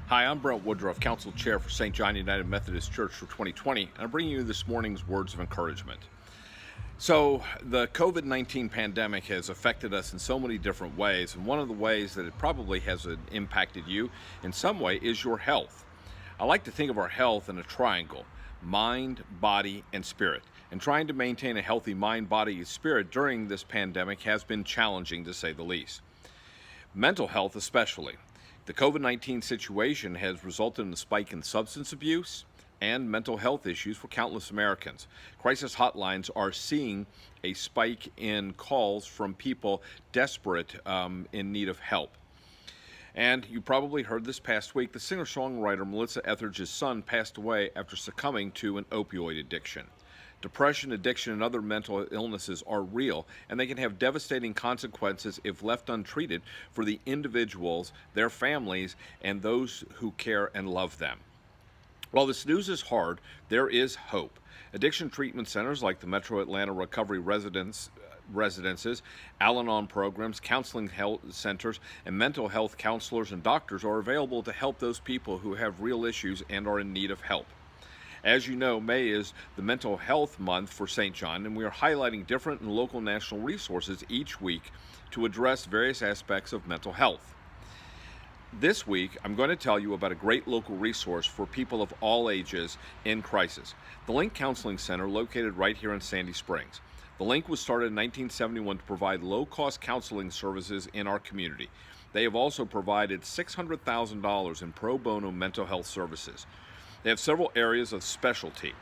Hi, I'm Brent Woodruff, Council Chair for St. John United Methodist Church for 2020, and I'm bringing you this morning's words of encouragement. So, the COVID-19 pandemic has affected us in so many different ways, and one of the ways that it probably has impacted you in some way is your health. I like to think of our health in a triangle: mind, body, and spirit. And trying to maintain a healthy mind, body, and spirit during this pandemic has been challenging, to say the least. Mental health especially. The COVID-19 situation has resulted in a spike in substance abuse and mental health issues for countless Americans. Crisis hotlines are seeing a spike in calls from people desperate in need of help. And you probably heard this past week, the singer-songwriter Melissa Etheridge's son passed away after succumbing to an opioid addiction. Depression, addiction, and other mental illnesses are real, and they can have devastating consequences if left untreated for the individuals, their families, and those who care and love them. While this news is hard, there is hope. Addiction treatment centers like the Metro Atlanta Recovery Residences, Al-Anon programs, counseling health centers, and mental health counselors and doctors are available to help those people who have real issues and are in need of help. As you know, May is the Mental Health Month for St. John, and we are highlighting different and local national resources each week to address various aspects of mental health. This week, I'm going to tell you about a great local resource for people of all ages in crisis, the Link Counseling Center located right here in Sandy Springs. The Link was started in 1971 to provide low-cost counseling services in our community. They have also provided $600,000 in pro bono mental health services. They have several areas of specialty.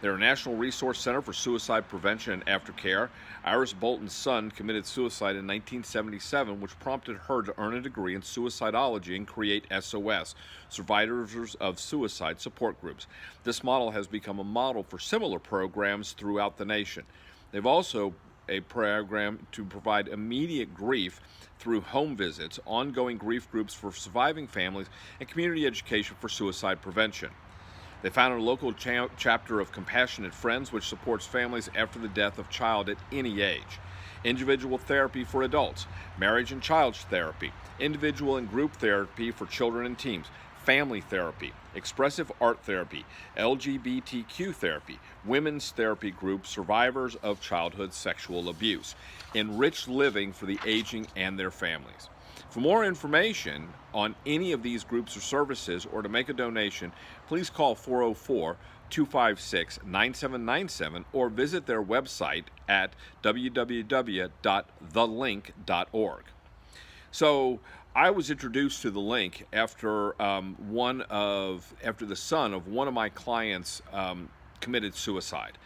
They're a National Resource Center for Suicide Prevention and Aftercare. Iris Bolton's son committed suicide in 1977, which prompted her to earn a degree in suicidology and create SOS, Survivors of Suicide Support Groups. This model has become a model for similar programs throughout the nation. They've also a program to provide immediate grief through home visits, ongoing grief groups for surviving families, and community education for suicide prevention. They founded a local chapter of Compassionate Friends, which supports families after the death of child at any age. Individual therapy for adults, marriage and child therapy, individual and group therapy for children and teens, family therapy, expressive art therapy, LGBTQ therapy, women's therapy groups, survivors of childhood sexual abuse, enriched living for the aging and their families. For more information on any of these groups or services, or to make a donation, please call 404-256-9797 or visit their website at www.thelink.org. So I was introduced to the Link after the son of one of my clients committed suicide.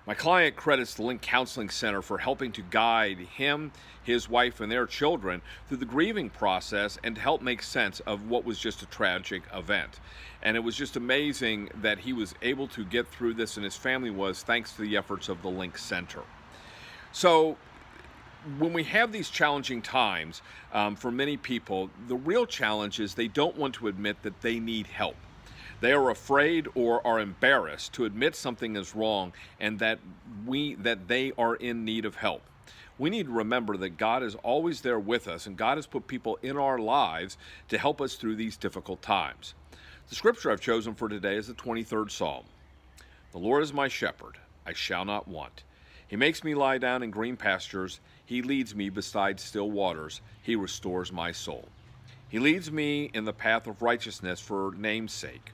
My client credits the Link Counseling Center for helping to guide him, his wife, and their children through the grieving process and to help make sense of what was just a tragic event. And it was just amazing that he was able to get through this, and his family was, thanks to the efforts of the Link Center. So when we have these challenging times, for many people, the real challenge is they don't want to admit that they need help. They are afraid or are embarrassed to admit something is wrong and that they are in need of help. We need to remember that God is always there with us, and God has put people in our lives to help us through these difficult times. The scripture I've chosen for today is the 23rd Psalm. The Lord is my shepherd, I shall not want. He makes me lie down in green pastures. He leads me beside still waters. He restores my soul. He leads me in the path of righteousness for name's sake.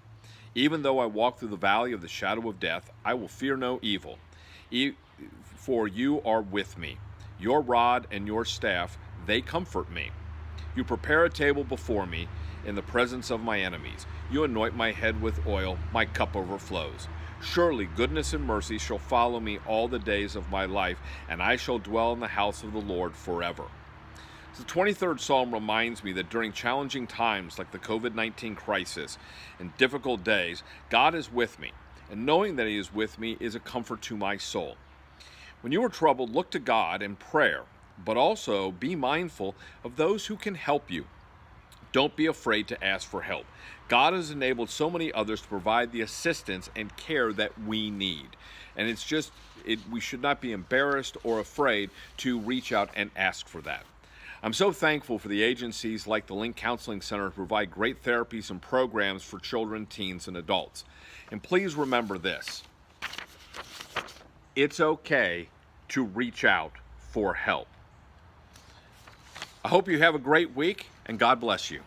Even though I walk through the valley of the shadow of death, I will fear no evil, for you are with me. Your rod and your staff, they comfort me. You prepare a table before me in the presence of my enemies. You anoint my head with oil, my cup overflows. Surely goodness and mercy shall follow me all the days of my life, and I shall dwell in the house of the Lord forever. The 23rd Psalm reminds me that during challenging times like the COVID-19 crisis and difficult days, God is with me, and knowing that He is with me is a comfort to my soul. When you are troubled, look to God in prayer, but also be mindful of those who can help you. Don't be afraid to ask for help. God has enabled so many others to provide the assistance and care that we need. And we should not be embarrassed or afraid to reach out and ask for that. I'm so thankful for the agencies like the Link Counseling Center to provide great therapies and programs for children, teens, and adults. And please remember this: it's okay to reach out for help. I hope you have a great week, and God bless you.